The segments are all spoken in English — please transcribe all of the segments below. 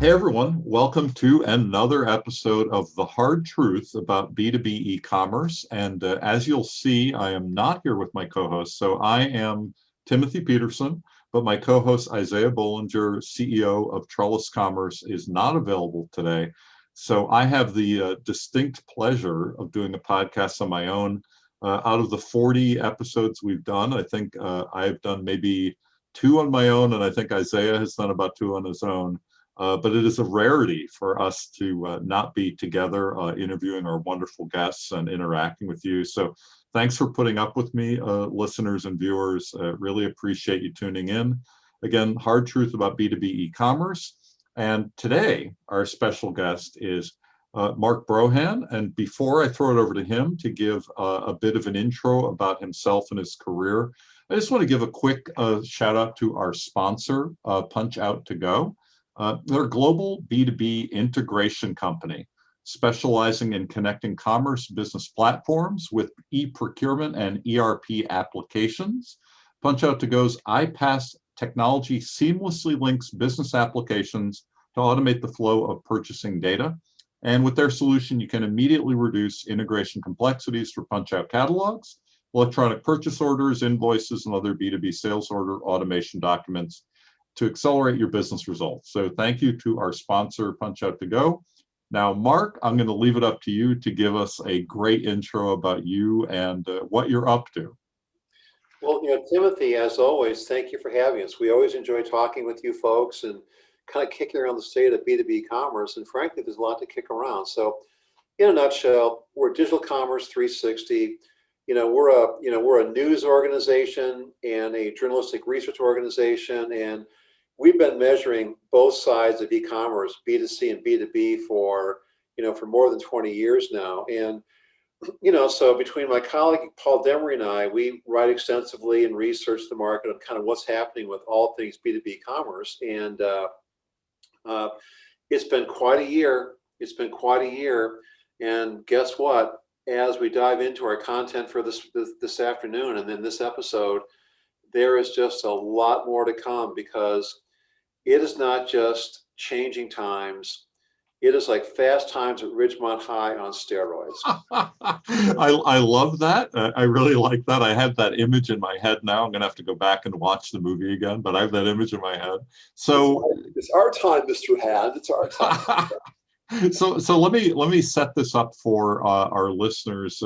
Hey everyone, welcome to another episode of The Hard Truth About B2B e-commerce. And as you'll see, I am not here with my co-host. So I am Timothy Peterson, but my co-host Isaiah Bollinger, CEO of Trellis Commerce, is not available today. So I have the distinct pleasure of doing a podcast on my own. Out of the 40 episodes we've done, I think I've done maybe 2 on my own, and I think Isaiah has done about 2 on his own. But it is a rarity for us to not be together interviewing our wonderful guests and interacting with you. So thanks for putting up with me, listeners and viewers. Really appreciate you tuning in. Again, Hard Truth About B2B e-commerce. And today, our special guest is Mark Brohan. And before I throw it over to him to give a bit of an intro about himself and his career, I just want to give a quick shout out to our sponsor, Punch Out To Go. They're a global B2B integration company specializing in connecting commerce business platforms with e-procurement and ERP applications. Punch Out To Go's iPaaS technology seamlessly links business applications to automate the flow of purchasing data. And with their solution, you can immediately reduce integration complexities for Punch Out catalogs, electronic purchase orders, invoices, and other B2B sales order automation documents to accelerate your business results. So thank you to our sponsor, Punch Out To Go. Now, Mark, I'm going to leave it up to you to give us a great intro about you and what you're up to. Well, Timothy, as always, thank you for having us. We always enjoy talking with you folks and kind of kicking around the state of B2B commerce. And frankly, there's a lot to kick around. So in a nutshell, we're Digital Commerce 360. We're a news organization and a journalistic research organization, and we've been measuring both sides of e-commerce, B2C and B2B, for more than 20 years now. And so between my colleague Paul Demery and I, we write extensively and research the market on kind of what's happening with all things B2B commerce. And it's been quite a year. It's been quite a year. And guess what? As we dive into our content for this afternoon and then this episode, there is just a lot more to come, because it is not just changing times. It is like Fast Times at Ridgemont High on steroids. I love that. I really like that. I have that image in my head now. I'm going to have to go back and watch the movie again, but I have that image in my head. So it's our time, Mr. Hand. It's our time. So let me set this up for our listeners.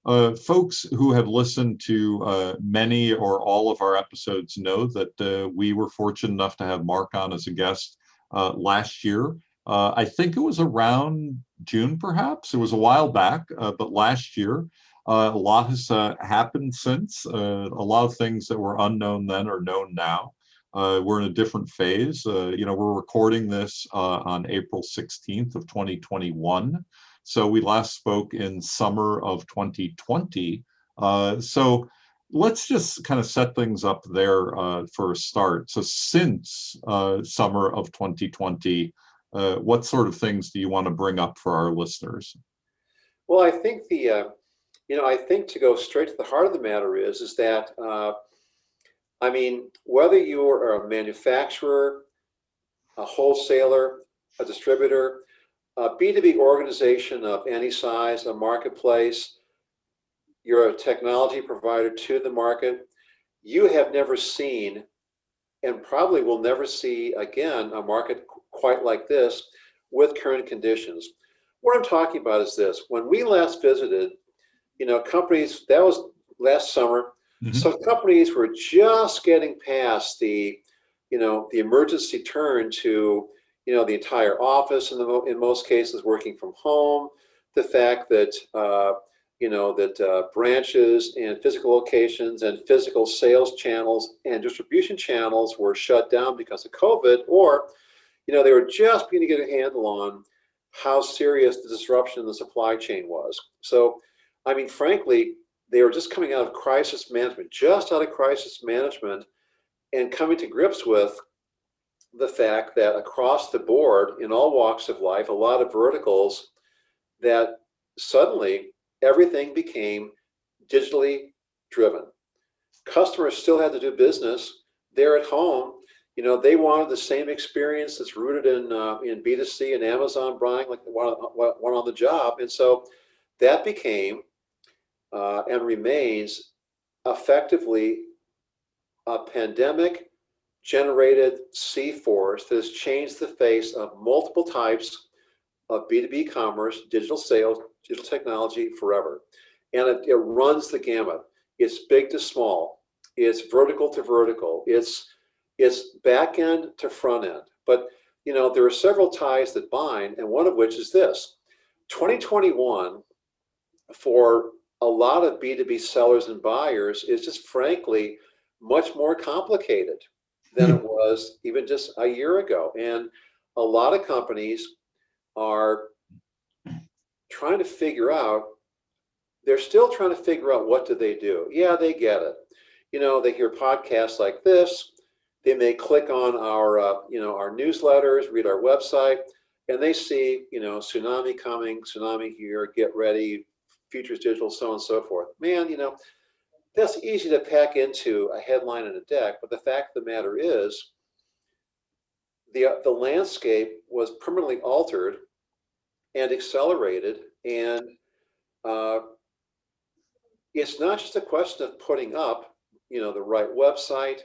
Folks who have listened to many or all of our episodes know that we were fortunate enough to have Mark on as a guest last year. I think it was around June, perhaps. It was a while back, but last year. A lot has happened since. A lot of things that were unknown then are known now. We're in a different phase. We're recording this on April 16th of 2021. So we last spoke in summer of 2020. So let's just kind of set things up there for a start. So since summer of 2020, what sort of things do you want to bring up for our listeners? Well, I think I think to go straight to the heart of the matter is that, whether you are a manufacturer, a wholesaler, a distributor, a B2B organization of any size, a marketplace, you're a technology provider to the market, you have never seen, and probably will never see again, a market quite like this with current conditions. What I'm talking about is this. When we last visited, companies, that was last summer, so companies were just getting past the emergency turn to, the entire office, and in most cases working from home, the fact that, branches and physical locations and physical sales channels and distribution channels were shut down because of COVID, or, they were just beginning to get a handle on how serious the disruption in the supply chain was. So, frankly, they were just coming out of crisis management, and coming to grips with the fact that across the board, in all walks of life, a lot of verticals, that suddenly everything became digitally driven. Customers still had to do business. They're at home. they wanted the same experience that's rooted in B2C and Amazon buying, like the one on the job. And so that became and remains effectively a pandemic generated C-force that has changed the face of multiple types of B2B commerce, digital sales, digital technology forever. And it runs the gamut. It's big to small. It's vertical to vertical. It's back end to front end. But there are several ties that bind, and one of which is this. 2021 for a lot of B2B sellers and buyers is just frankly much more complicated than it was even just a year ago. And a lot of companies are trying to figure out, they're still trying to figure out what do they do. Yeah, they get it. They hear podcasts like this. They may click on our newsletters, read our website, and they see, tsunami coming, tsunami here, get ready, futures digital, so on and so forth. Man, that's easy to pack into a headline and a deck, but the fact of the matter is, the landscape was permanently altered and accelerated, and it's not just a question of putting up, the right website.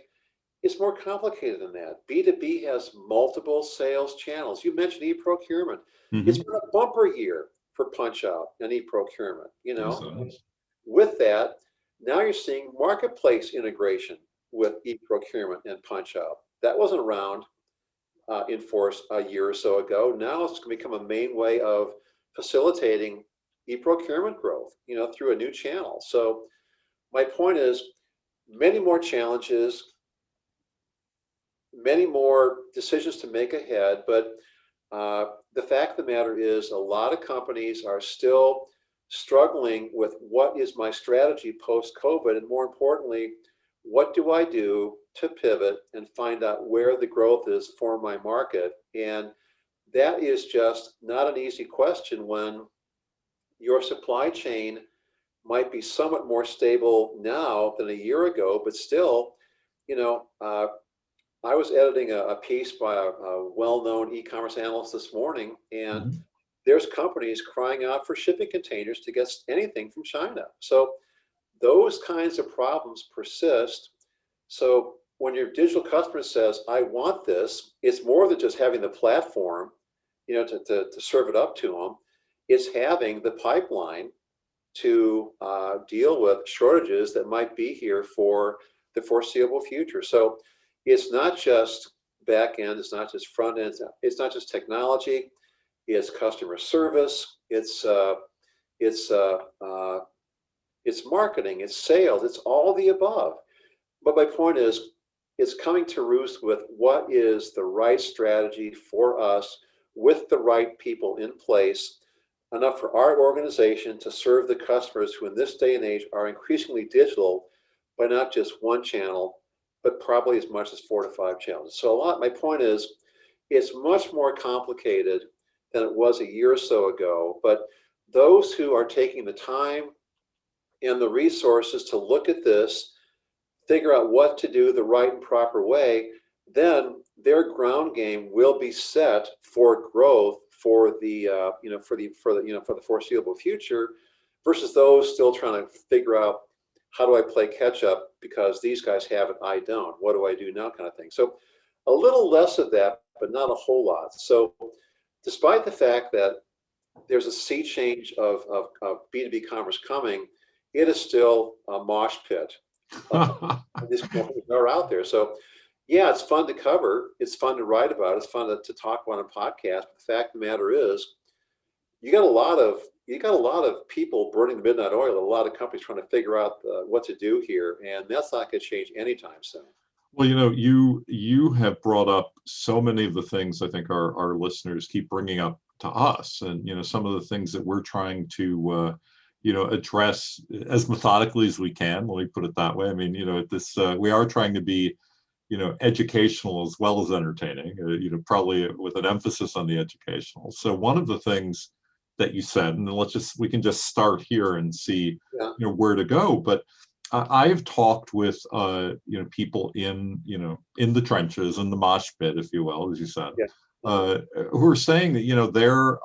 It's more complicated than that. B2B has multiple sales channels. You mentioned e-procurement. It's been a bumper year for punch-out and e-procurement. With that, now you're seeing marketplace integration with e-procurement and punch-out. That wasn't around in force a year or so ago. Now it's going to become a main way of facilitating e-procurement growth, through a new channel. So my point is, many more challenges, many more decisions to make ahead, but the fact of the matter is a lot of companies are still struggling with what is my strategy post-COVID, and more importantly, what do I do to pivot and find out where the growth is for my market? And that is just not an easy question when your supply chain might be somewhat more stable now than a year ago, but still, I was editing a piece by a well-known e-commerce analyst this morning, and there's companies crying out for shipping containers to get anything from China. So those kinds of problems persist. So when your digital customer says, I want this, it's more than just having the platform, to serve it up to them. It's having the pipeline to deal with shortages that might be here for the foreseeable future. So it's not just back end, it's not just front end, it's not just technology, it's customer service, it's marketing, it's sales, it's all the above. But my point is, it's coming to roost with what is the right strategy for us with the right people in place, enough for our organization to serve the customers who in this day and age are increasingly digital by not just one channel, but probably as much as 4 to 5 channels. So my point is, it's much more complicated than it was a year or so ago, but those who are taking the time and the resources to look at this, figure out what to do the right and proper way, then their ground game will be set for growth for the foreseeable future, versus those still trying to figure out, how do I play catch up because these guys have it, I don't. What do I do now, kind of thing. So a little less of that, but not a whole lot. So despite the fact that there's a sea change of B2B commerce coming, it is still a mosh pit. These companies are out there. So yeah, it's fun to cover. It's fun to write about. It's fun to talk about on a podcast. But the fact of the matter is, you got a lot of people burning the midnight oil. A lot of companies trying to figure out what to do here, and that's not going to change anytime soon. Well, you have brought up so many of the things I think our listeners keep bringing up to us, and some of the things that we're trying to address as methodically as we can. Let me put it that way. I mean, we are trying to be educational as well as entertaining, probably with an emphasis on the educational. So one of the things that you said, and we can just start here and see where to go. But I've talked with people in in the trenches, in the mosh pit, if you will, as you said, Yeah. who are saying that they're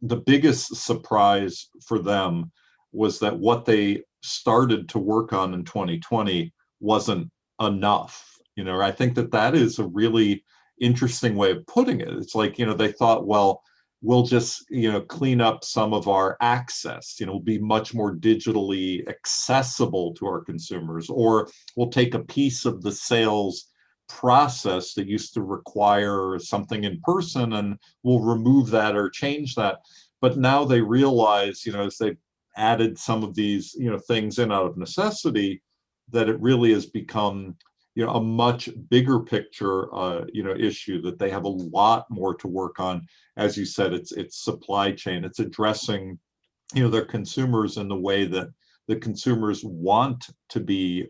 the biggest surprise for them was that what they started to work on in 2020 wasn't enough. I think that that is a really interesting way of putting it. It's like they thought, well, we'll just clean up some of our access, we'll be much more digitally accessible to our consumers, or we'll take a piece of the sales process that used to require something in person and we'll remove that or change that. But now they realize, as they've added some of these things in out of necessity, that it really has become a much bigger picture issue, that they have a lot more to work on. As you said, it's supply chain. It's addressing their consumers in the way that the consumers want to be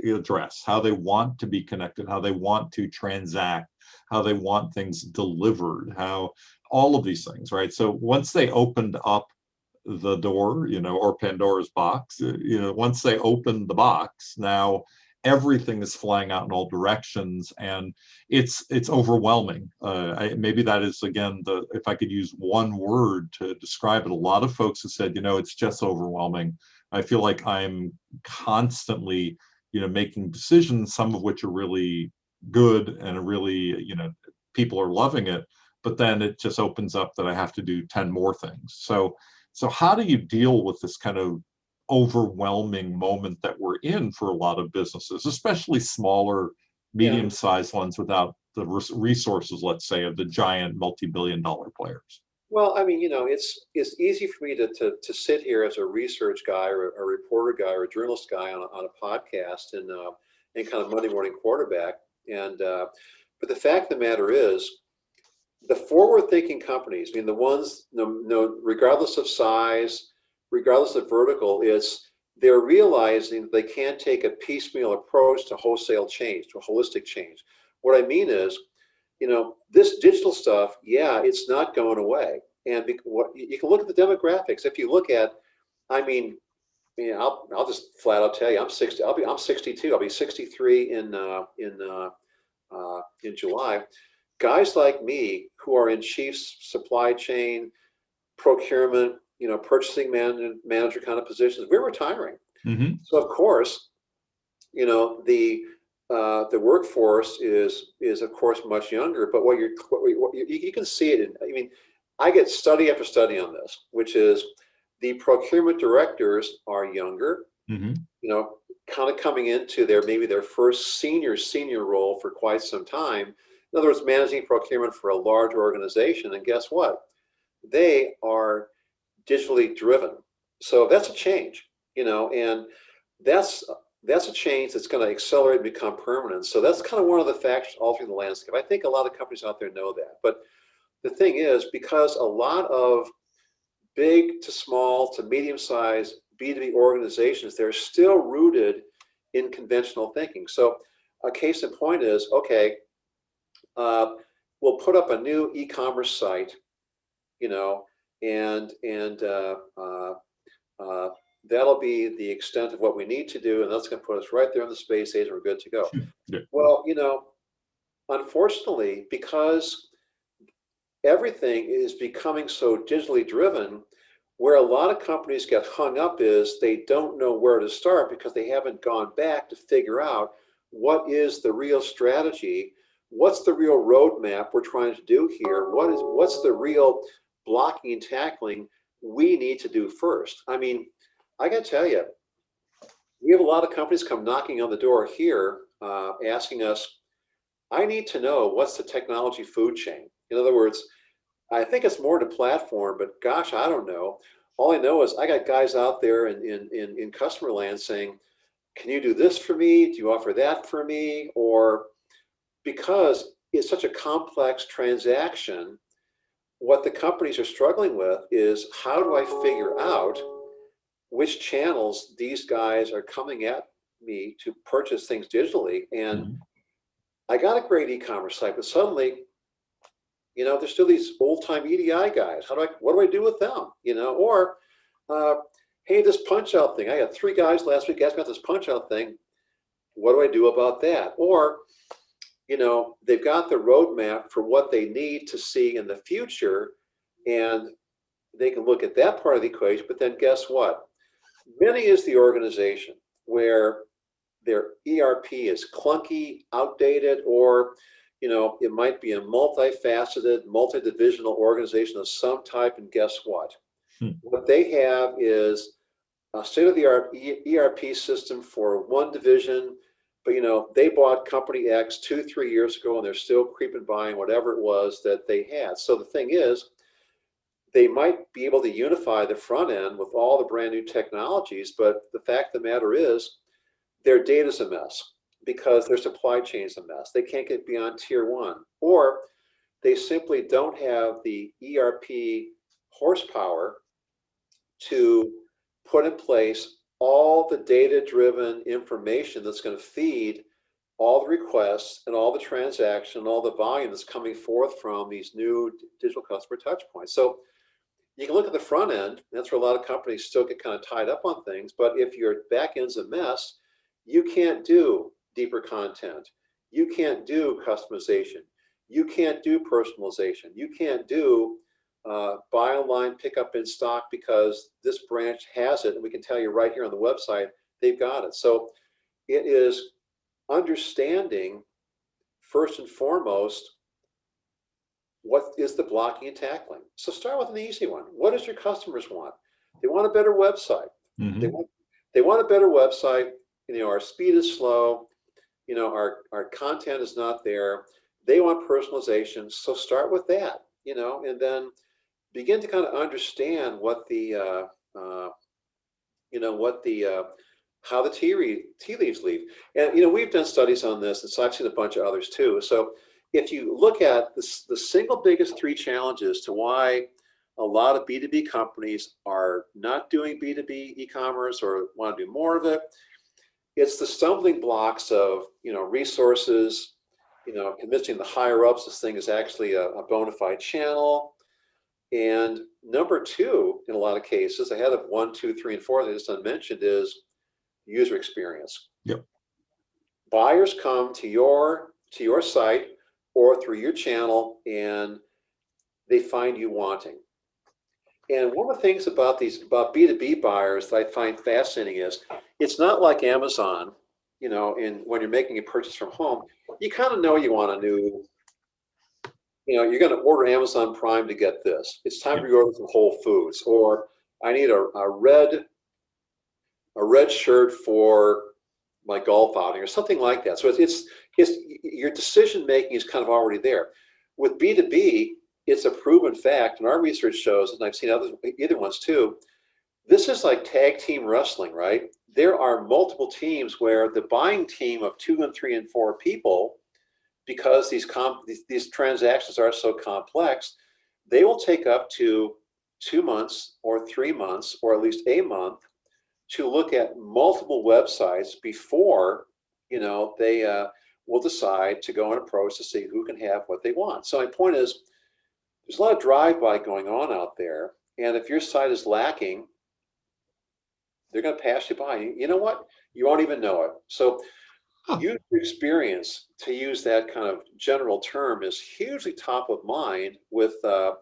addressed, how they want to be connected, how they want to transact, how they want things delivered, how all of these things, right? So once they opened up the door, or Pandora's box, once they opened the box, now everything is flying out in all directions, and it's overwhelming. Maybe that is, again, if I could use one word to describe it, a lot of folks have said, it's just overwhelming. I feel like I'm constantly, making decisions, some of which are really good and really, people are loving it, but then it just opens up that I have to do 10 more things. So how do you deal with this kind of overwhelming moment that we're in for a lot of businesses, especially smaller, medium-sized ones without the resources, let's say, of the giant multi-billion-dollar players? Well, I mean, it's easy for me to sit here as a research guy or a reporter guy or a journalist guy on a podcast and kind of Monday morning quarterback. And but the fact of the matter is, the forward-thinking companies, I mean, the ones, regardless of size, regardless of vertical, they're realizing that they can't take a piecemeal approach to wholesale change, to holistic change. What I mean is, this digital stuff, yeah, it's not going away. And you can look at the demographics. If you look at, I mean, I'll just flat out tell you, I'm 60. I'm 62. I'll be 63 in July. Guys like me who are in chief supply chain, procurement, purchasing manager kind of positions, we're retiring. Mm-hmm. So of course, the workforce is of course much younger. But you can see it. I mean, I get study after study on this, which is the procurement directors are younger. Mm-hmm. Kind of coming into maybe their first senior role for quite some time. In other words, managing procurement for a large organization. And guess what? They are digitally driven. So that's a change, and that's a change that's going to accelerate and become permanent. So that's kind of one of the factors altering the landscape. I think a lot of companies out there know that. But the thing is, because a lot of big to small to medium-sized B2B organizations, they're still rooted in conventional thinking. So a case in point is, okay, we'll put up a new e-commerce site, and that'll be the extent of what we need to do, and that's going to put us right there on the space age, and we're good to go. Yeah. Well, unfortunately, because everything is becoming so digitally driven, where a lot of companies get hung up is they don't know where to start because they haven't gone back to figure out what is the real strategy, what's the real roadmap we're trying to do here, what's the real blocking and tackling we need to do first. I mean, I got to tell you, we have a lot of companies come knocking on the door here asking us, I need to know what's the technology food chain. In other words, I think it's more the platform, but gosh, I don't know. All I know is I got guys out there in customer land saying, can you do this for me? Do you offer that for me? Or because it's such a complex transaction, what the companies are struggling with is, how do I figure out which channels these guys are coming at me to purchase things digitally? And Mm-hmm. I got a great e-commerce site, but suddenly, there's still these old-time EDI guys. What do I do with them? Or Hey, this punch out thing. I got 3 guys last week asked me about this punch out thing. What do I do about that? Or, they've got the roadmap for what they need to see in the future, and they can look at that part of the equation. But then guess what? Many is the organization where their ERP is clunky, outdated, or it might be a multifaceted, multi-divisional organization of some type. And guess what? What they have is a state-of-the-art ERP system for one division, but they bought company X 2-3 years ago, and they're still creeping by on whatever it was that they had. So the thing is, they might be able to unify the front end with all the brand new technologies, but the fact of the matter is their data's a mess because their supply chain's a mess. They can't get beyond tier 1, or they simply don't have the ERP horsepower to put in place all the data-driven information that's going to feed all the requests and all the transaction, all the volume that's coming forth from these new digital customer touch points. So you can look at the front end. That's where a lot of companies still get kind of tied up on things. But if your back end's a mess, you can't do deeper content. You can't do customization. You can't do personalization. You can't do buy online, pick up in stock because this branch has it, and we can tell you right here on the website they've got it. So it is understanding first and foremost what is the blocking and tackling. So start with an easy one. What does your customers want? They want a better website. Mm-hmm. They want a better website. Our speed is slow. Our content is not there. They want personalization. So start with that. And then begin to kind of understand what the how the tea leaves leave. And we've done studies on this, and so I've seen a bunch of others too. So if you look at the single biggest 3 challenges to why a lot of B2B companies are not doing B2B e-commerce or want to do more of it, it's the stumbling blocks of resources, convincing the higher ups this thing is actually a bona fide channel. And number 2, in a lot of cases, ahead of 1, 2, 3, and 4 that I just mentioned, is user experience. Yep. Buyers come to your site or through your channel, and they find you wanting. And one of the things about B2B buyers that I find fascinating is it's not like Amazon, and when you're making a purchase from home, you kind of know you want a new, you're going to order Amazon Prime to get this. It's time for you to order from Whole Foods, or I need a red shirt for my golf outing, or something like that. So it's your decision making is kind of already there. With B2B, it's a proven fact, and our research shows, and I've seen other ones too, this is like tag team wrestling, right? There are multiple teams where the buying team of 2 and 3 and 4 people, because these transactions are so complex, they will take up to 2 months or 3 months, or at least a month, to look at multiple websites before they will decide to go and approach to see who can have what they want. So my point is, there's a lot of drive-by going on out there, and if your site is lacking, they're going to pass you by. You know what? You won't even know it. So user experience, to use that kind of general term, is hugely top of mind with the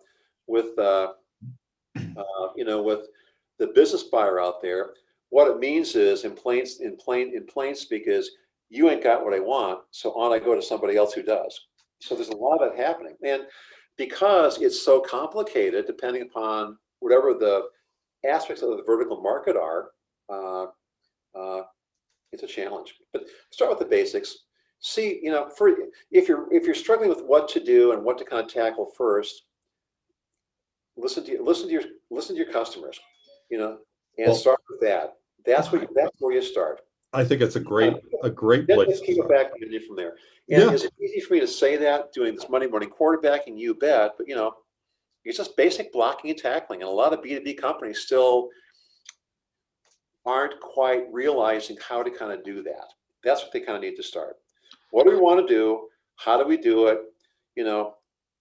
business buyer out there. What it means is, in plain speak, is you ain't got what I want, so on I go to somebody else who does. So there's a lot of that happening, and because it's so complicated, depending upon whatever the aspects of the vertical market are, it's a challenge. But start with the basics. See, if you're struggling with what to do and what to kind of tackle first, listen to your customers, and start with that. That's where you start. I think it's a great place. Let's keep it back from there. And is it easy for me to say that doing this Monday morning quarterbacking? You bet. But it's just basic blocking and tackling, and a lot of B2B companies still aren't quite realizing how to kind of do that. That's what they kind of need to start. What do we want to do? How do we do it?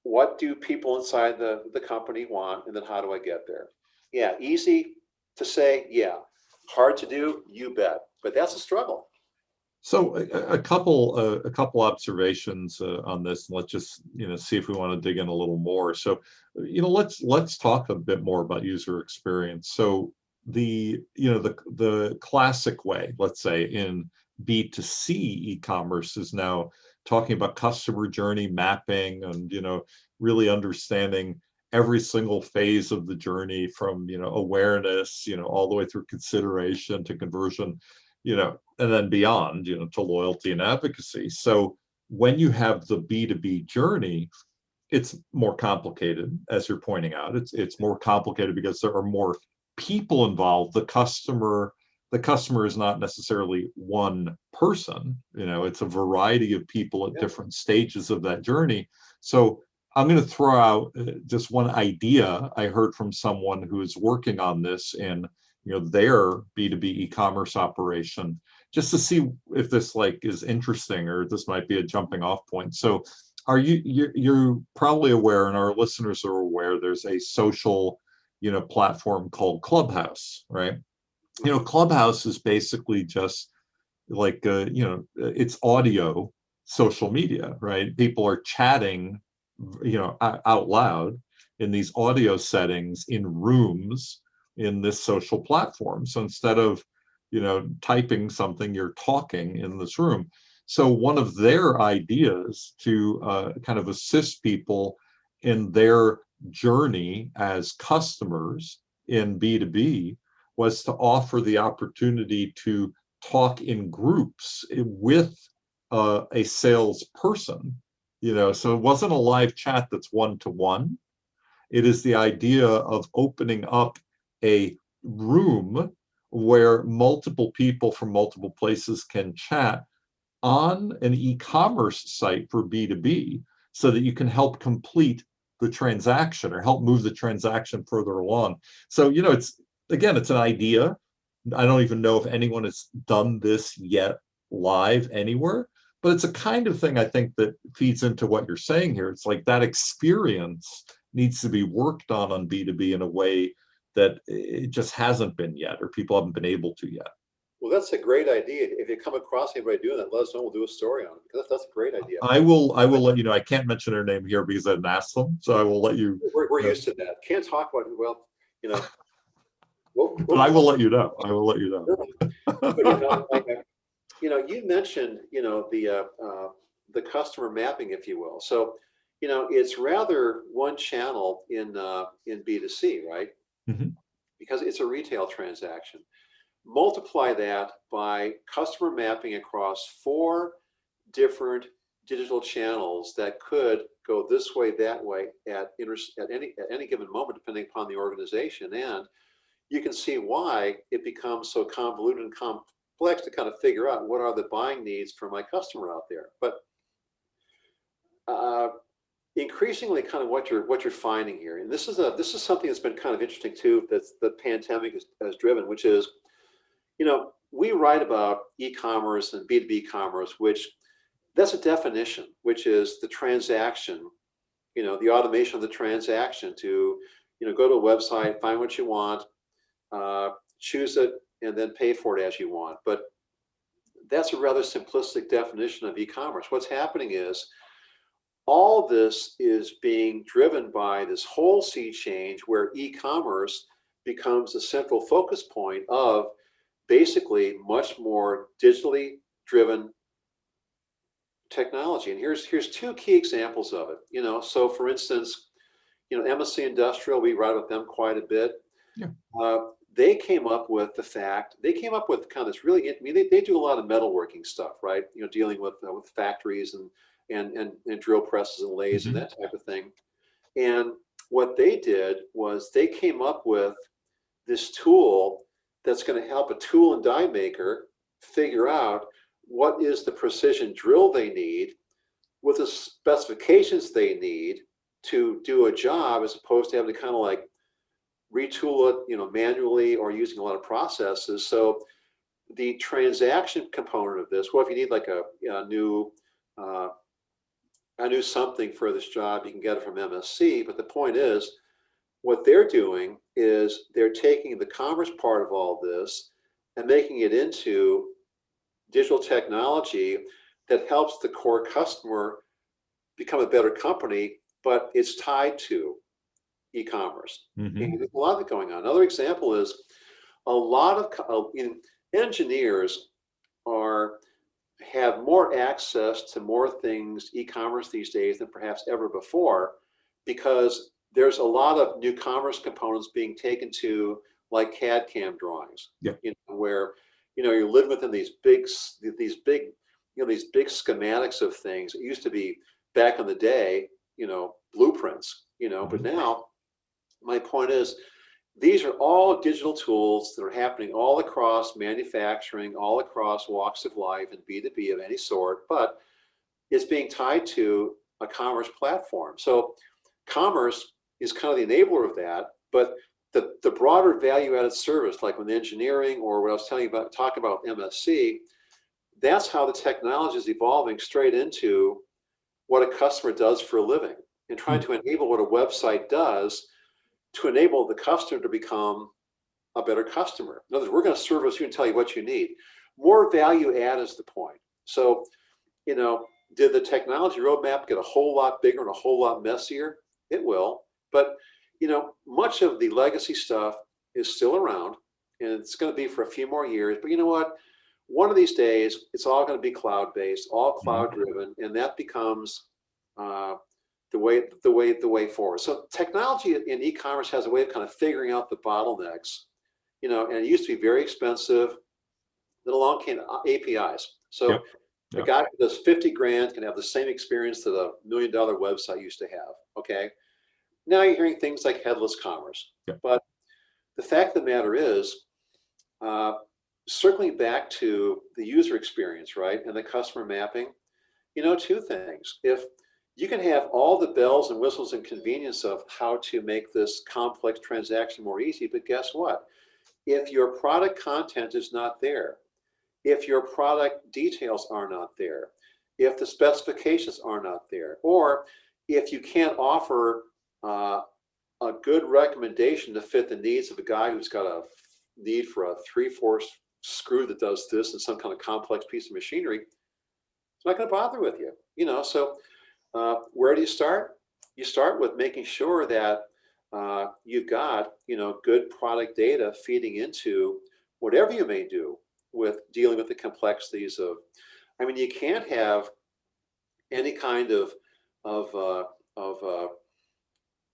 What do people inside the company want? And then how do I get there? Yeah, easy. to say, yeah, hard to do, you bet, but that's a struggle. So a couple observations on this, and let's just see if we want to dig in a little more. So let's talk a bit more about user experience. So the classic way, let's say in B2C e-commerce, is now talking about customer journey mapping and really understanding every single phase of the journey from awareness all the way through consideration to conversion, and then beyond, to loyalty and advocacy. So when you have the B2B journey, it's more complicated, as you're pointing out. It's more complicated because there are more people involved. The customer is not necessarily one person. It's a variety of people at different stages of that journey. So I'm going to throw out just one idea I heard from someone who is working on this in their B2B e-commerce operation, just to see if this is interesting or this might be a jumping off point. So you're probably aware, and our listeners are aware, there's a social platform called Clubhouse, right? Clubhouse is basically just it's audio social media, right? People are chatting out loud in these audio settings in rooms in this social platform. So instead of typing something, you're talking in this room. So one of their ideas to kind of assist people in their journey as customers in B2B was to offer the opportunity to talk in groups with a salesperson. So it wasn't a live chat that's one-to-one. It is the idea of opening up a room where multiple people from multiple places can chat on an e-commerce site for B2B, so that you can help complete the transaction or help move the transaction further along. So, it's an idea. I don't even know if anyone has done this yet live anywhere, but it's a kind of thing I think that feeds into what you're saying here. It's like that experience needs to be worked on B2B in a way that it just hasn't been yet, or people haven't been able to yet. Well, that's a great idea. If you come across anybody doing that, let us know. We'll do a story on it, because that's a great idea. I will let you know. I can't mention their name here because I didn't ask them, so I will let you. We're used to that. Can't talk about it. Well, but I will let you know. I will let you know. But, you mentioned the customer mapping, if you will. So it's rather one channel in B2C, right? Mm-hmm. Because it's a retail transaction. Multiply that by customer mapping across 4 different digital channels that could go this way, that way at any given moment, depending upon the organization, and you can see why it becomes so convoluted and complex to kind of figure out what are the buying needs for my customer out there. But increasingly, kind of what you're finding here, and this is something that's been kind of interesting too, that the pandemic has driven, which is, we write about e-commerce and B2B commerce, which that's a definition, which is the transaction, the automation of the transaction to, go to a website, find what you want, choose it, and then pay for it as you want. But that's a rather simplistic definition of e-commerce. What's happening is all this is being driven by this whole sea change where e-commerce becomes the central focus point of basically much more digitally driven technology. And here's 2 key examples of it. So for instance, MSC Industrial, we write with them quite a bit. Yeah. They came up with kind of this really, they do a lot of metalworking stuff, right? Dealing with factories and drill presses and lathes and that type of thing. And what they did was they came up with this tool that's going to help a tool and die maker figure out what is the precision drill they need with the specifications they need to do a job, as opposed to having to kind of like retool it, manually or using a lot of processes. So the transaction component of this, well, if you need like a new something for this job, you can get it from MSC. But the point is, what they're doing is they're taking the commerce part of all this and making it into digital technology that helps the core customer become a better company, but it's tied to e-commerce. Mm-hmm. And there's a lot of it going on. Another example is a lot of engineers have more access to more things e-commerce these days than perhaps ever before, because there's a lot of new commerce components being taken to, like CAD CAM drawings, where you're living within these big schematics of things. It used to be back in the day, blueprints, but now my point is, these are all digital tools that are happening all across manufacturing, all across walks of life and B2B of any sort, but it's being tied to a commerce platform. So commerce is kind of the enabler of that, but the broader value-added service, like with engineering or what I was talking about MSC, that's how the technology is evolving straight into what a customer does for a living, and trying to enable what a website does to enable the customer to become a better customer. In other words, we're going to service you and tell you what you need. More value add is the point. So, did the technology roadmap get a whole lot bigger and a whole lot messier? It will. But, much of the legacy stuff is still around, and it's going to be for a few more years. But you know what? One of these days, it's all going to be cloud-based, all cloud-driven, and that becomes the way forward. So technology in e-commerce has a way of kind of figuring out the bottlenecks, and it used to be very expensive. Then along came APIs. So a guy who does 50 grand can have the same experience that $1 million website used to have. Okay. Now you're hearing things like headless commerce. But the fact of the matter is, circling back to the user experience, right, and the customer mapping, two things. If you can have all the bells and whistles and convenience of how to make this complex transaction more easy, but guess what? If your product content is not there, if your product details are not there, if the specifications are not there, or if you can't offer a good recommendation to fit the needs of a guy who's got a need for a 3/4 screw that does this in some kind of complex piece of machinery, it's not going to bother with you. So where do you start? You start with making sure that you've got good product data feeding into whatever you may do with dealing with the complexities of. I mean, you can't have any kind of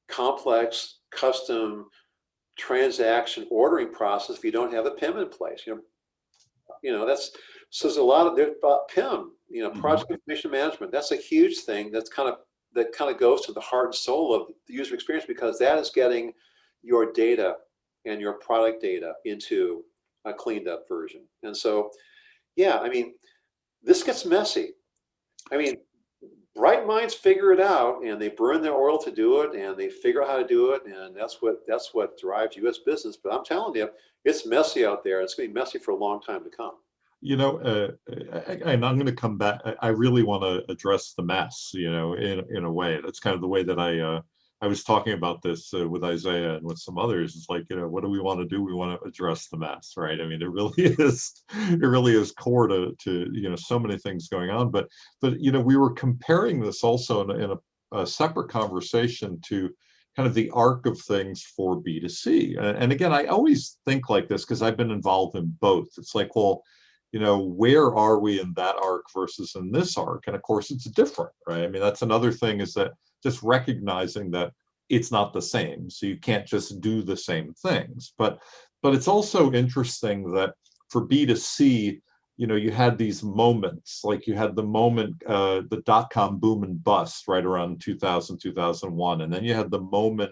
complex custom transaction ordering process if you don't have a PIM in place. That's so there's a lot of PIM, project information management. That's a huge thing. That kind of goes to the heart and soul of the user experience, because that is getting your data and your product data into a cleaned up version. And so, I mean, this gets messy. I mean, bright minds figure it out, and they burn their oil to do it, and they figure out how to do it, and that's what drives U.S. business. But I'm telling you, it's messy out there. It's going to be messy for a long time to come. And I'm going to come back. I really want to address the mess, in a way. That's kind of the way that I was talking about this with Isaiah and with some others. It's like, what do we want to do? We want to address the mess, right? I mean, it really is core to so many things going on. But we were comparing this also in a separate conversation to kind of the arc of things for B2C. And again, I always think like this because I've been involved in both. It's like, well, where are we in that arc versus in this arc? And of course, it's different, right? I mean, that's another thing, is that just recognizing that it's not the same. So you can't just do the same things. But it's also interesting that for B2C, you had these moments, like you had the moment, the dot-com boom and bust right around 2000, 2001. And then you had the moment,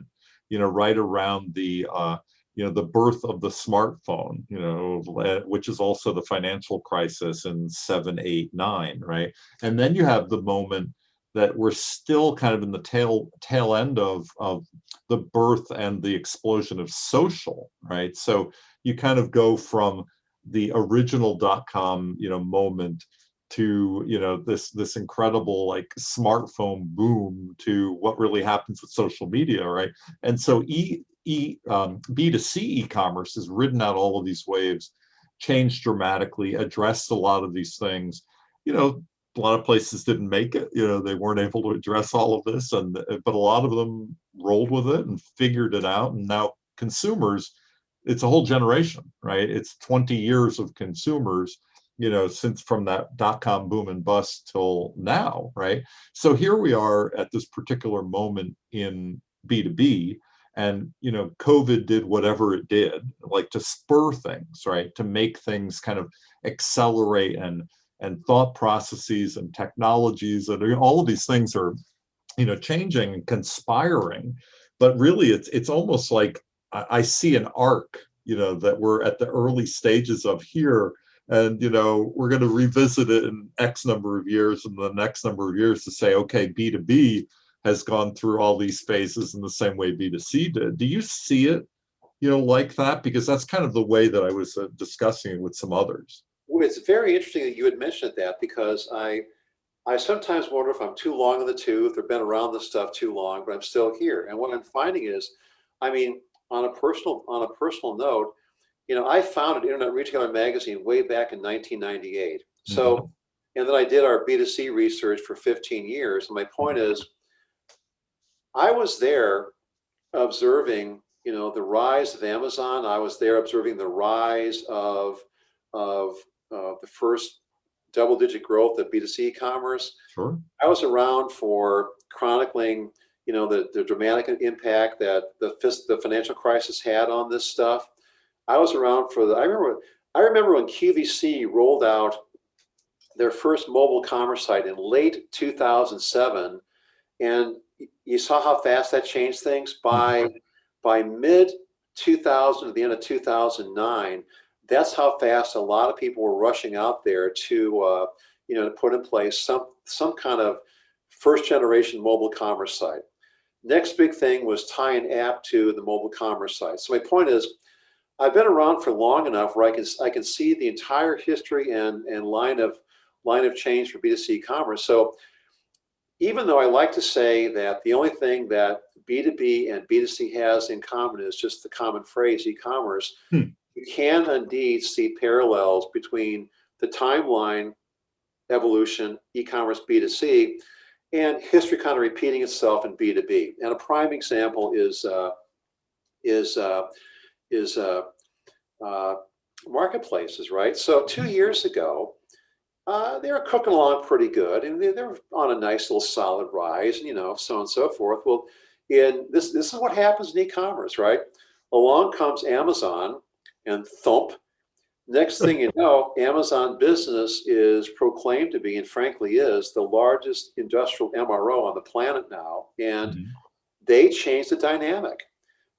right around the birth of the smartphone, which is also the financial crisis in 7, 8, 9, right? And then you have the moment that we're still kind of in the tail end of the birth and the explosion of social, right? So you kind of go from the original dot-com, moment to this incredible like smartphone boom to what really happens with social media, right? And so B2C e-commerce has ridden out all of these waves, changed dramatically, addressed a lot of these things. You know, a lot of places didn't make it. You know, they weren't able to address all of this, but a lot of them rolled with it and figured it out. And now consumers, it's a whole generation, right? It's 20 years of consumers, you know, since from that dot-com boom and bust till now, right? So here we are at this particular moment in B2B, and, you know, COVID did whatever it did, like to spur things, right? To make things kind of accelerate, and thought processes and technologies, and all of these things are, you know, changing and conspiring. But really, it's almost like I see an arc, you know, that we're at the early stages of here. And, you know, we're going to revisit it in X number of years and the next number of years to say, okay, B2B has gone through all these phases in the same way B2C did. Do you see it, you know, like that? Because that's kind of the way that I was discussing it with some others. Well, it's very interesting that you had mentioned that, because I sometimes wonder if I'm too long in the tooth or been around this stuff too long, but I'm still here. And what I'm finding is, I mean, on a personal note, you know, I founded Internet Retailer Magazine way back in 1998. So, Mhm. and then I did our B2C research for 15 years. And my point is, I was there observing, you know, the rise of Amazon. I was there observing the rise of the first double-digit growth of B2C commerce. Sure. I was around for chronicling, you know, the dramatic impact that the financial crisis had on this stuff. I was around for I remember when QVC rolled out their first mobile commerce site in late 2007, and you saw how fast that changed things. Mhm. By mid 2000 to the end of 2009, that's how fast a lot of people were rushing out there to you know, to put in place some kind of first generation mobile commerce site. Next big thing was tie an app to the mobile commerce site. So my point is, I've been around for long enough where I can see the entire history and line of change for B2C commerce. So even though I like to say that the only thing that B2B and B2C has in common is just the common phrase e-commerce, Hmm. you can indeed see parallels between the timeline evolution, e-commerce B2C, and history kind of repeating itself in B2B. And a prime example is is uh, is uh, marketplaces, right? So 2 years ago, they were cooking along pretty good, and they were on a nice little solid rise, and, you know, so on and so forth. Well, in this is what happens in e-commerce, right? Along comes Amazon, and thump. Next thing you know, Amazon Business is proclaimed to be, and frankly is, the largest industrial MRO on the planet now, and Mhm. they changed the dynamic.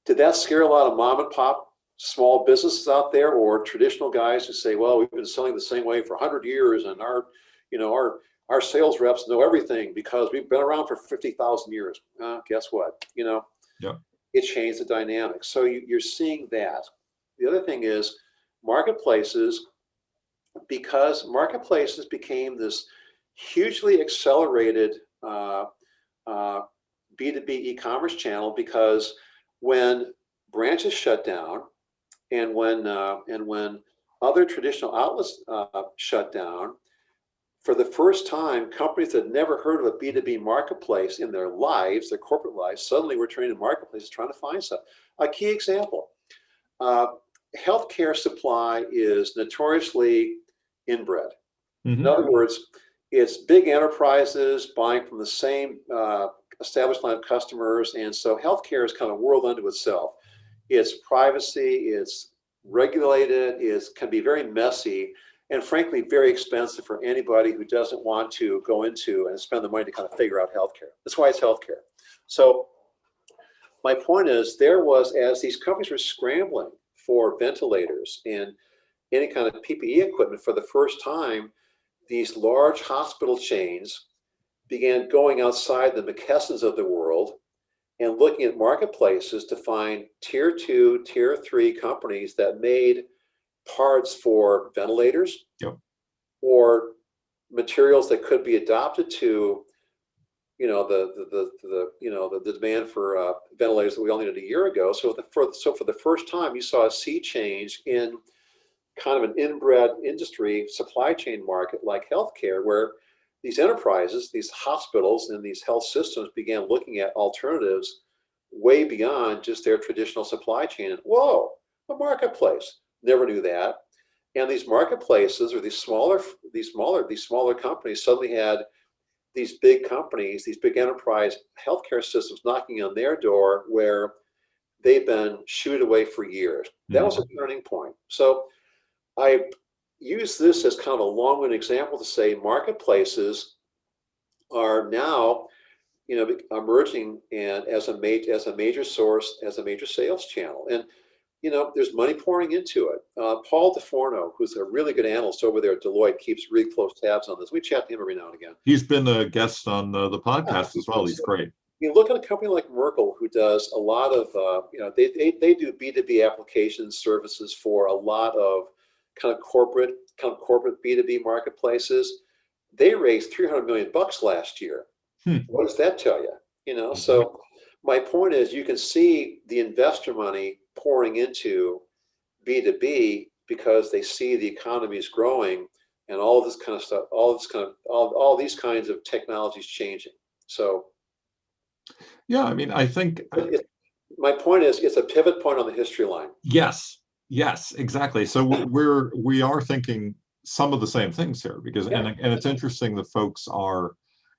Did that scare a lot of mom and pop small businesses out there, or traditional guys who say, well, we've been selling the same way for 100 years, and our, you know, our sales reps know everything because we've been around for 50,000 years? Guess what? You know, Yeah. it changed the dynamic. So you're seeing that. The other thing is marketplaces, because marketplaces became this hugely accelerated uh, B2B e-commerce channel, because when branches shut down, and when other traditional outlets shut down, for the first time, companies that never heard of a B2B marketplace in their lives, their corporate lives, suddenly were turning to marketplaces trying to find stuff. A key example, uh, healthcare supply is notoriously inbred. In Mhm. other words, it's big enterprises buying from the same established line of customers, and so healthcare is kind of a world unto itself. It's privacy, it's regulated, it can be very messy, and frankly, very expensive for anybody who doesn't want to go into and spend the money to kind of figure out healthcare. That's why it's healthcare. So my point is, there was, as these companies were scrambling for ventilators and any kind of PPE equipment for the first time, these large hospital chains began going outside the McKessons of the world and looking at marketplaces to find tier two, tier three companies that made parts for ventilators Yep. or materials that could be adopted to the demand for ventilators that we all needed a year ago. So for the first time, you saw a sea change in kind of an inbred industry supply chain market like healthcare, where these enterprises, these hospitals, and these health systems began looking at alternatives way beyond just their traditional supply chain. And whoa, a marketplace! Never knew that. And these marketplaces, or these smaller companies, suddenly had these big companies, these big enterprise healthcare systems knocking on their door, where they've been shooed away for years. That was a turning point. So I use this as kind of a long-winded example to say marketplaces are now, emerging and as a major source, as a major sales channel. And there's money pouring into it. Paul DeForno, who's a really good analyst over there at Deloitte, keeps really close tabs on this. We chat to him every now and again. He's been a guest on the podcast as well. He's great. You look at a company like Merkle, who does a lot of, they do B2B application services for a lot of kind of corporate B2B marketplaces. They raised $300 million last year. What does that tell you? So my point is, you can see the investor money pouring into B2B because they see the economy is growing and all this kind of stuff, all these kinds of technologies changing. So yeah, I mean, I think my point is, it's a pivot point on the history line. Yes, exactly. So we are thinking some of the same things here, because and it's interesting that folks are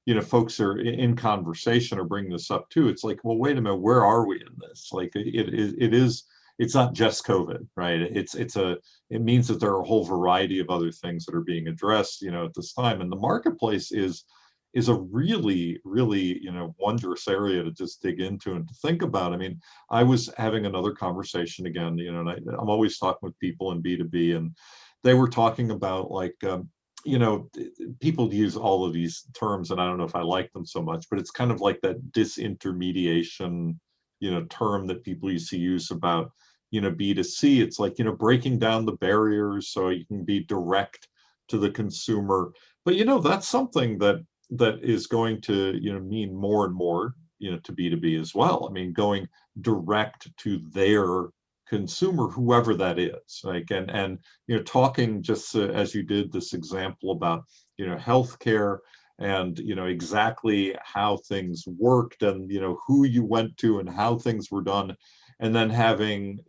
in conversation or bringing this up too. It's like, well, wait a minute, where are we in this? Like it's not just COVID, right? It means that there are a whole variety of other things that are being addressed, at this time. And the marketplace is a really, really, wondrous area to just dig into and to think about. I mean, I was having another conversation again, and I'm always talking with people in B2B, and they were talking about, like, people use all of these terms, and I don't know if I like them so much, but it's kind of like that disintermediation, term that people used to use about, B2C. It's like, breaking down the barriers so you can be direct to the consumer. But, that's something that is going to, mean more and more, to B2B as well. I mean, going direct to their consumer, whoever that is, like, and talking just as you did this example about, healthcare and, exactly how things worked and, who you went to and how things were done. And then having,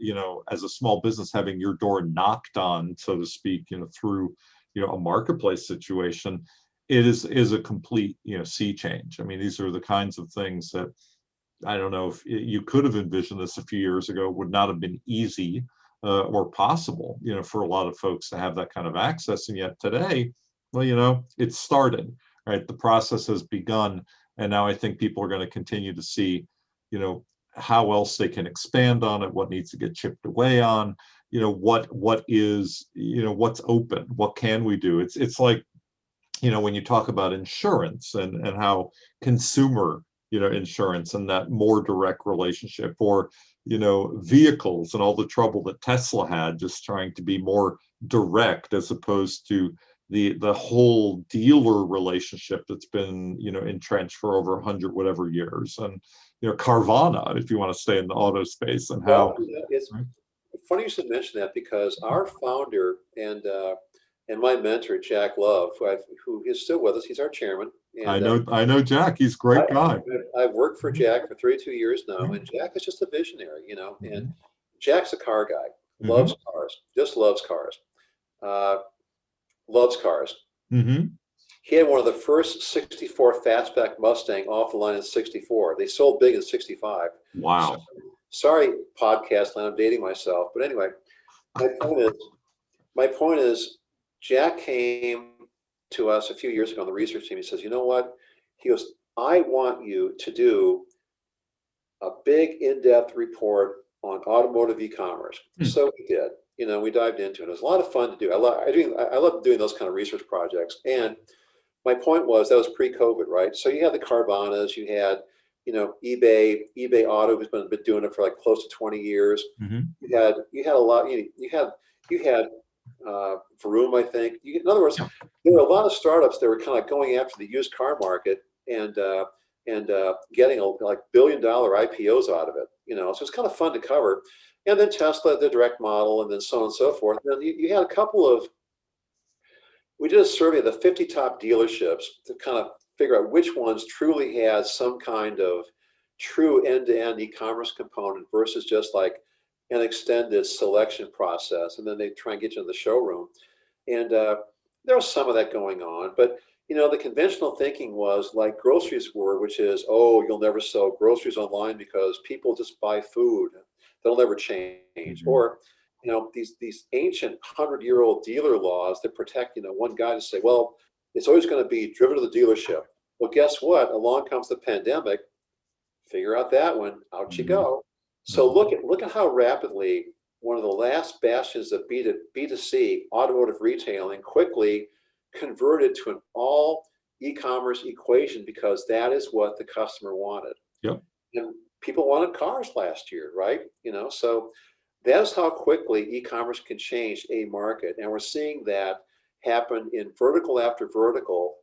as a small business, having your door knocked on, so to speak, through, a marketplace situation. It is a complete, sea change. I mean, these are the kinds of things that I don't know if you could have envisioned this a few years ago. Would not have been easy or possible, for a lot of folks to have that kind of access. And yet today, well, it's started, right? The process has begun, and now I think people are going to continue to see, how else they can expand on it, what needs to get chipped away on, what is, what's open, what can we do? It's like, when you talk about insurance and how consumer, insurance and that more direct relationship, or, vehicles and all the trouble that Tesla had just trying to be more direct, as opposed to the whole dealer relationship that's been, entrenched for over 100 whatever years. And, Carvana, if you want to stay in the auto space, and how. Well, it's funny you should mention that, because our founder and my mentor, Jack Love, who is still with us, he's our chairman. And, I know Jack. He's a great guy. I've worked for Jack for 32 years now, and Jack is just a visionary, and Jack's a car guy, loves cars, just loves cars, loves cars. He had one of the first 64 fastback Mustang off the line in 64. They sold big in 65. Wow. Sorry, podcast land, I'm dating myself. But anyway, my point is, Jack came to us a few years ago on the research team. He says, you know what? He goes, I want you to do a big in-depth report on automotive e-commerce. So we did. We dived into it. It was a lot of fun to do. I love doing those kind of research projects. And my point was, that was pre-COVID, right? So you had the Carvanas, you had, eBay Auto, who's been doing it for like close to 20 years. You had a lot. You had Vroom, I think. In other words, there were a lot of startups that were kind of going after the used car market, and and getting like billion-dollar IPOs out of it. So it's kind of fun to cover. And then Tesla, the direct model, and then so on and so forth. And then you had a couple of. We did a survey of the 50 top dealerships to kind of figure out which ones truly had some kind of true end-to-end e-commerce component versus just like an extended selection process. And then they try and get you in the showroom. And there was some of that going on. But, the conventional thinking was like groceries were, which is, oh, you'll never sell groceries online because people just buy food. They'll never change. Mm-hmm. Or, these ancient 100-year-old dealer laws that protect, one guy to say, well, it's always going to be driven to the dealership. Well, guess what? Along comes the pandemic. Figure out that one. Out you go. So look at how rapidly one of the last bastions of B2C, automotive retailing, quickly converted to an all e-commerce equation because that is what the customer wanted. Yep. And people wanted cars last year, right? So that's how quickly e-commerce can change a market. And we're seeing that happen in vertical after vertical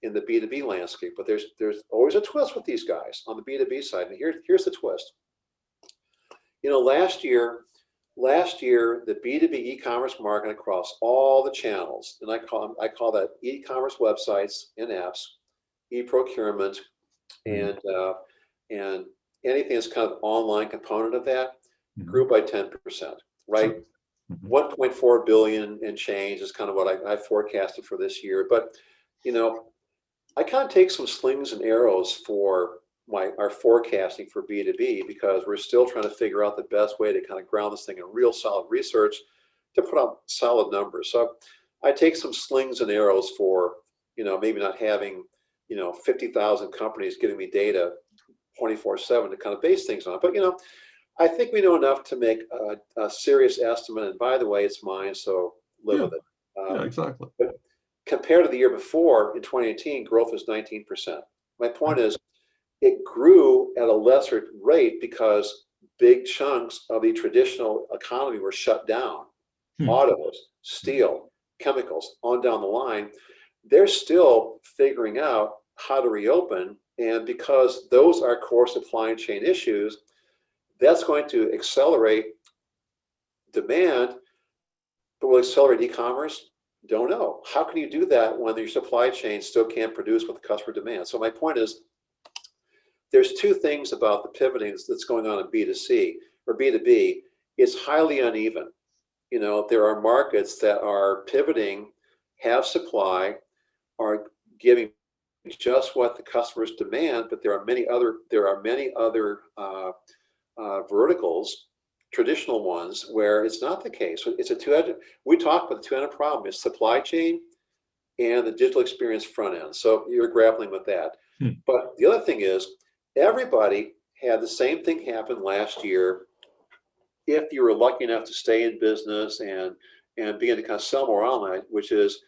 in the B2B landscape. But there's always a twist with these guys on the B2B side. And here's the twist. Last year, the B2B e-commerce market across all the channels, and I call that e-commerce websites and apps, e-procurement, and anything that's kind of online component of that, grew by 10%, right? 1.4 billion and change is kind of what I forecasted for this year. But, I kind of take some slings and arrows for our forecasting for B2B because we're still trying to figure out the best way to kind of ground this thing in real solid research to put out solid numbers. So I take some slings and arrows for, maybe not having, 50,000 companies giving me data 24/7 to kind of base things on. But, I think we know enough to make a serious estimate. And by the way, it's mine, so live with it. Yeah, exactly. But compared to the year before, in 2018, growth was 19%. My point is, it grew at a lesser rate because big chunks of the traditional economy were shut down. Autos, steel, chemicals, on down the line. They're still figuring out how to reopen. And because those are core supply chain issues, that's going to accelerate demand, but will accelerate e-commerce? Don't know. How can you do that when your supply chain still can't produce what the customer demands? So my point is, there's two things about the pivoting that's going on in B2C or B2B. It's highly uneven. There are markets that are pivoting, have supply, are giving just what the customers demand, but there are many other verticals, traditional ones, where it's not the case. It's a two-edged. We talk about the two-edged problem. It's supply chain and the digital experience front end. So you're grappling with that. But the other thing is, everybody had the same thing happen last year. If you were lucky enough to stay in business and begin to kind of sell more online, which is,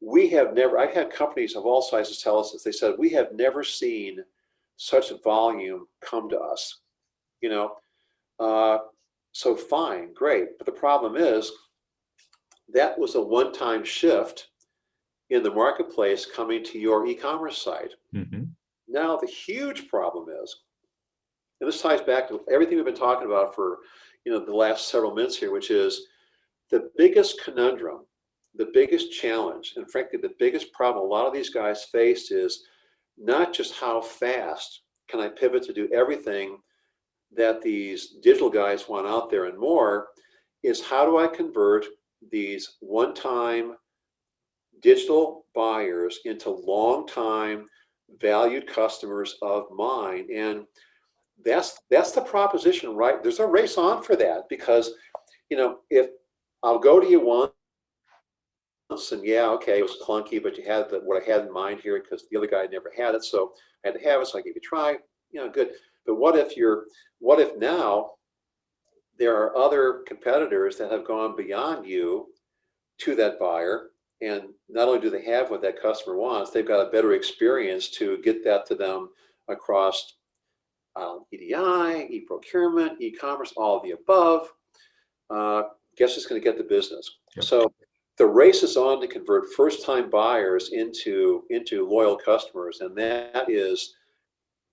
I've had companies of all sizes tell us this. They said, we have never seen such volume come to us. So fine, great. But the problem is that was a one-time shift in the marketplace coming to your e-commerce site. Now the huge problem is, and this ties back to everything we've been talking about for the last several minutes here, which is the biggest conundrum, the biggest challenge, and frankly the biggest problem a lot of these guys faced is not just how fast can I pivot to do everything that these digital guys want out there and more, is how do I convert these one-time digital buyers into long-time valued customers of mine? And that's the proposition, right? There's a race on for that because, if I'll go to you once and yeah, okay, it was clunky, but you had what I had in mind here because the other guy never had it, so I had to have it, so I gave you a try, good. But what if now there are other competitors that have gone beyond you to that buyer, and not only do they have what that customer wants, they've got a better experience to get that to them across EDI, e-procurement, e-commerce, all of the above. Guess who's going to get the business? Yep. So the race is on to convert first-time buyers into loyal customers, and that is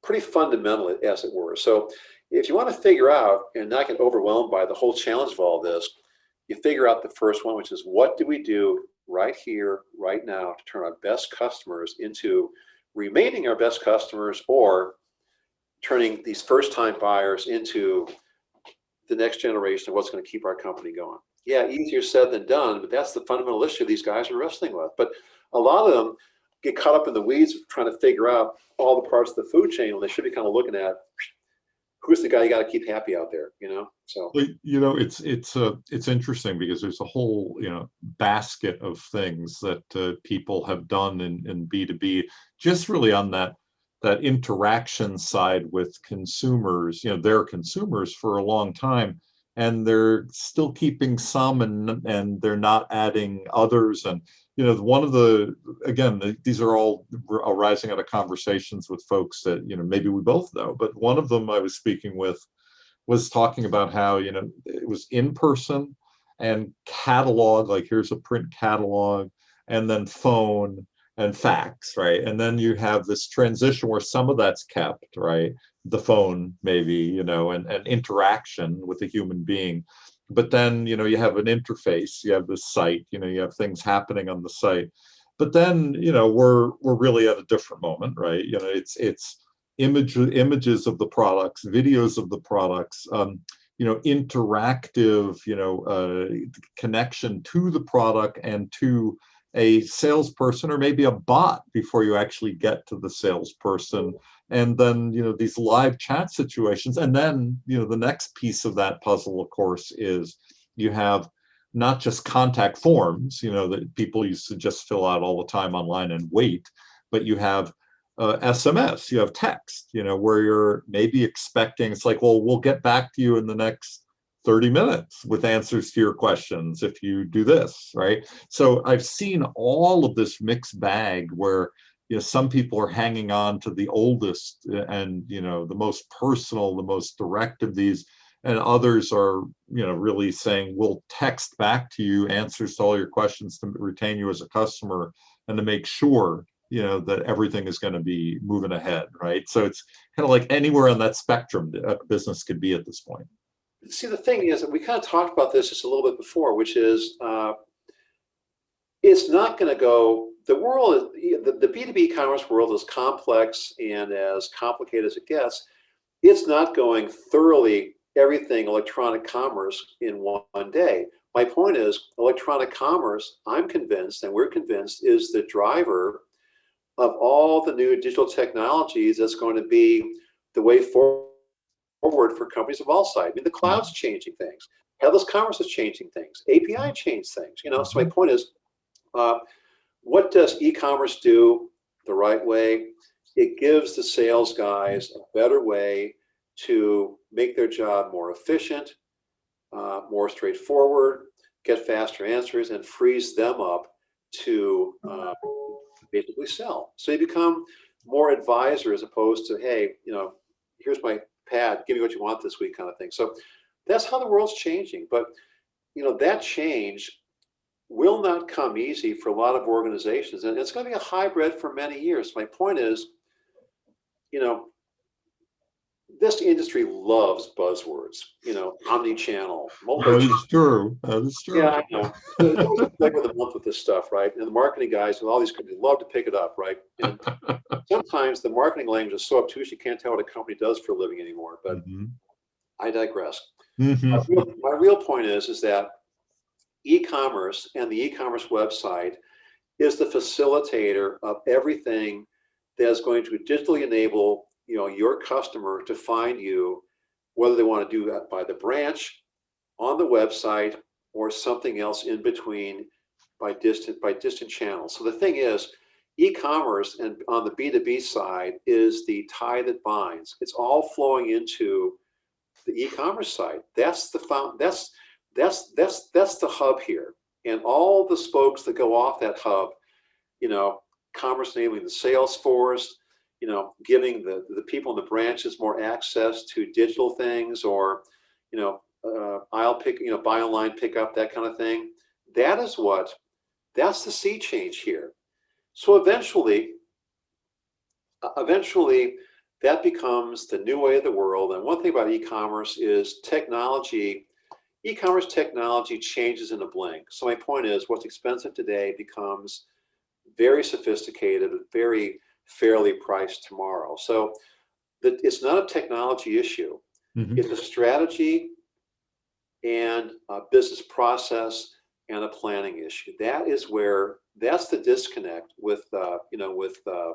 pretty fundamental, as it were. So if you want to figure out and not get overwhelmed by the whole challenge of all this, you figure out the first one, which is what do we do right here, right now to turn our best customers into remaining our best customers, or turning these first-time buyers into the next generation of what's going to keep our company going. Yeah, easier said than done, but that's the fundamental issue these guys are wrestling with. But a lot of them get caught up in the weeds trying to figure out all the parts of the food chain when they should be kind of looking at who's the guy you got to keep happy out there, you know? So, it's interesting because there's a whole, basket of things that people have done in B2B, just really on that interaction side with consumers. They're consumers for a long time, and they're still keeping some, and they're not adding others. And one of these are all arising out of conversations with folks that maybe we both know, but one of them I was speaking with was talking about how it was in person and catalog, like here's a print catalog, and then phone and fax, right? And then you have this transition where some of that's kept, right? The phone maybe, and interaction with a human being. But then, you have an interface, you have the site, you have things happening on the site. But then, we're really at a different moment, right? It's images of the products, videos of the products, interactive, connection to the product and to a salesperson, or maybe a bot before you actually get to the salesperson. And then, these live chat situations. And then, the next piece of that puzzle, of course, is you have not just contact forms, that people used to just fill out all the time online and wait, but you have SMS, you have text, where you're maybe expecting, it's like, well, we'll get back to you in the next 30 minutes with answers to your questions if you do this, right? So I've seen all of this mixed bag where some people are hanging on to the oldest and the most personal, the most direct of these, and others are really saying, we'll text back to you answers to all your questions to retain you as a customer and to make sure that everything is going to be moving ahead, right? So it's kind of like anywhere on that spectrum that a business could be at this point. see, the thing is that we kind of talked about this just a little bit before, which is it's not going to go, the world, the B2B commerce world is complex and as complicated as it gets. It's not going thoroughly everything electronic commerce in one day. My point is electronic commerce, I'm convinced, and we're convinced, is the driver of all the new digital technologies that's going to be the way forward for companies of all sizes. I mean, the cloud's changing things. Headless commerce is changing things. API changed things. So my point is, what does e-commerce do the right way? It gives the sales guys a better way to make their job more efficient, more straightforward, get faster answers, and frees them up to basically sell. So you become more advisor as opposed to, hey, here's my pad, give me what you want this week kind of thing. So that's how the world's changing. But that change will not come easy for a lot of organizations, and it's going to be a hybrid for many years. My point is, this industry loves buzzwords, omni-channel. That is true. That is true. Yeah, I know. There's always a flavor of the month with this stuff, right? And the marketing guys with all these companies love to pick it up, right? And sometimes the marketing language is so obtuse you can't tell what a company does for a living anymore. But I digress. My real point is that e-commerce and the e-commerce website is the facilitator of everything that is going to digitally enable your customer to find you, whether they want to do that by the branch, on the website, or something else in between by distant channels. So the thing is, e-commerce and on the B2B side is the tie that binds. It's all flowing into the e-commerce side. That's the hub here, and all the spokes that go off that hub. Commerce enabling the sales force. Giving the people in the branches more access to digital things, or aisle pick, buy online, pick up, that kind of thing. That's the sea change here. So eventually, that becomes the new way of the world. And one thing about e-commerce is technology. E-commerce technology changes in a blink. So my point is, what's expensive today becomes very sophisticated, very fairly priced tomorrow. So it's not a technology issue. Mhm. It's a strategy and a business process and a planning issue. That's the disconnect with with the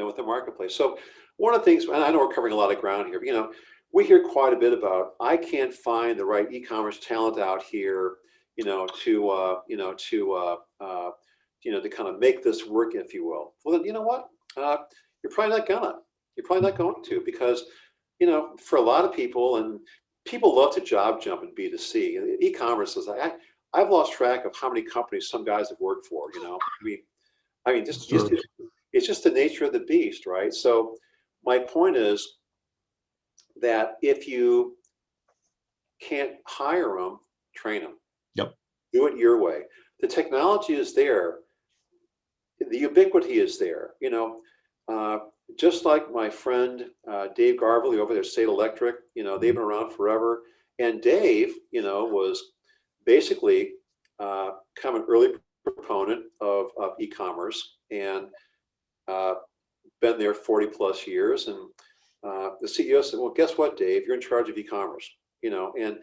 with the marketplace. So one of the things, and I know we're covering a lot of ground here, but we hear quite a bit about, I can't find the right e-commerce talent out here, to kind of make this work, if you will. Well, then you know what? You're probably not gonna. You're probably not going to, because for a lot of people, and people love to job jump in B2C. E-commerce is I've lost track of how many companies some guys have worked for. Just Sure. it's just the nature of the beast, right? So my point is that if you can't hire them, train them. Yep. Do it your way. The technology is there. The ubiquity is there. Just like my friend Dave Garvey over there, State Electric. They've been around forever. And Dave, was basically kind of an early proponent of e-commerce, and been there 40 plus years. And the CEO said, well, guess what, Dave, you're in charge of e-commerce, and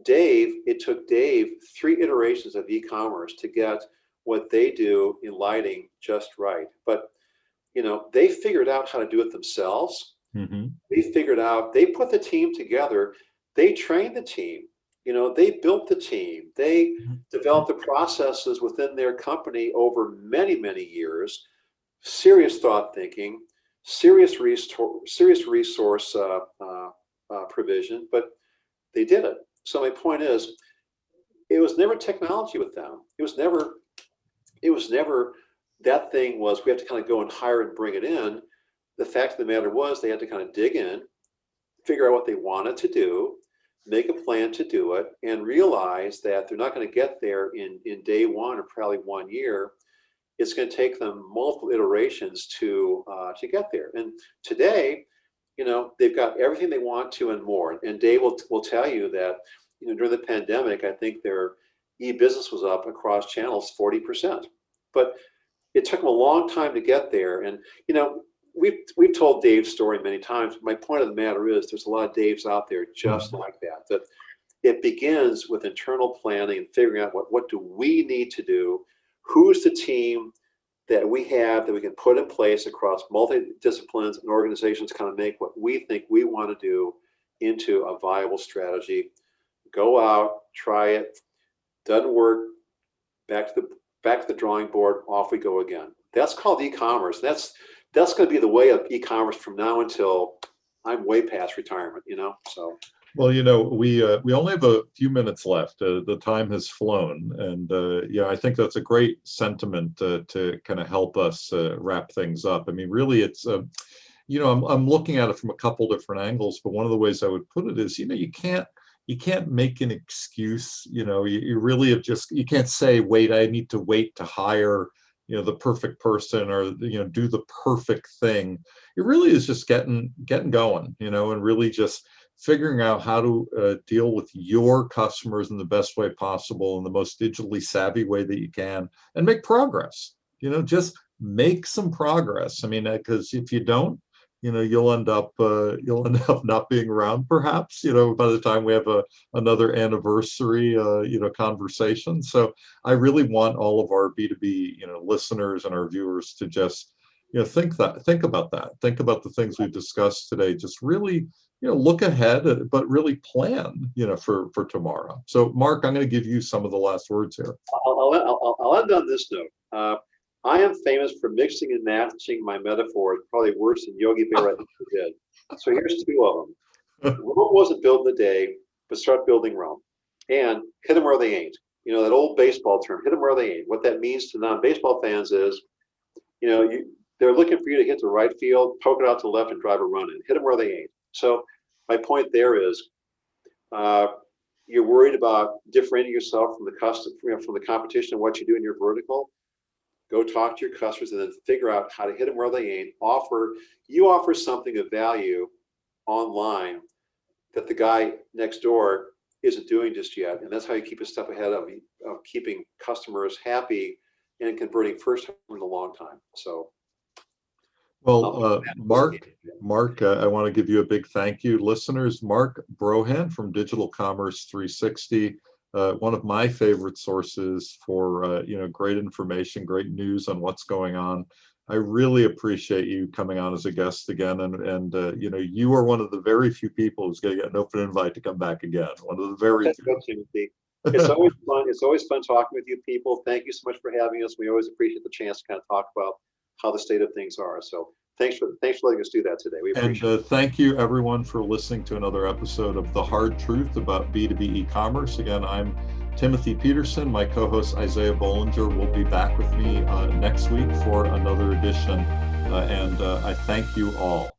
it took Dave 3 iterations of e-commerce to get what they do in lighting just right. But, they figured out how to do it themselves. Mm-hmm. They put the team together. They trained the team, they built the team. They developed the processes within their company over many, many years. Serious thought thinking, serious resource provision, but they did it. So my point is, it was never technology with them. It was never that thing was, we have to kind of go and hire and bring it in. The fact of the matter was, they had to kind of dig in, figure out what they wanted to do, make a plan to do it, and realize that they're not going to get there in day one or probably 1 year. It's going to take them multiple iterations to get there. And today, they've got everything they want to and more. And Dave will tell you that, during the pandemic, I think their e-business was up across channels 40%. But it took them a long time to get there. And we've told Dave's story many times. My point of the matter is, there's a lot of Daves out there just like that. That it begins with internal planning and figuring out what do we need to do. Who's the team that we have that we can put in place across multi-disciplines and organizations, kind of make what we think we want to do into a viable strategy. Go out, try it, doesn't work, back to the drawing board, off we go again. That's called e-commerce. That's going to be the way of e-commerce from now until I'm way past retirement, so. Well, we only have a few minutes left. The time has flown, and I think that's a great sentiment to kind of help us wrap things up. I mean, really, it's I'm looking at it from a couple different angles, but one of the ways I would put it is, you can't make an excuse. You really have you can't say, wait, I need to wait to hire the perfect person, or do the perfect thing. It really is just getting going, and really just figuring out how to deal with your customers in the best way possible, in the most digitally savvy way that you can, and make progress. Just make some progress. I mean, because if you don't, you'll end up not being around, perhaps, by the time we have another anniversary conversation. So I really want all of our B2B listeners and our viewers to just think about that. Think about the things we've discussed today. Just really look ahead, but really plan for tomorrow. So Mark, I'm going to give you some of the last words here. I'll end on this note. I am famous for mixing and matching my metaphors, probably worse than Yogi Berra did. So here's 2 of them. Rome wasn't built in a day, but start building Rome. And hit them where they ain't. That old baseball term, hit them where they ain't. What that means to non-baseball fans is, they're looking for you to hit the right field, poke it out to the left, and drive a run in. Hit them where they ain't. So my point there is, you're worried about differentiating yourself from the competition and what you do in your vertical. Go talk to your customers and then figure out how to hit them where they ain't. You offer something of value online that the guy next door isn't doing just yet. And that's how you keep a step ahead of keeping customers happy and converting first time in a long time. So, well, Mark, I want to give you a big thank you. Listeners, Mark Brohan from Digital Commerce 360, one of my favorite sources for great information, great news on what's going on. I really appreciate you coming on as a guest again, and you are one of the very few people who's going to get an open invite to come back again. One of the very few. It's always fun. It's always fun talking with you people. Thank you so much for having us. We always appreciate the chance to kind of talk about how the state of things are. So thanks for letting us do that today. We appreciate it. Thank you everyone for listening to another episode of The Hard Truth About B2B e-commerce. Again, I'm Timothy Peterson. My co-host Isaiah Bollinger will be back with me next week for another edition. And I thank you all.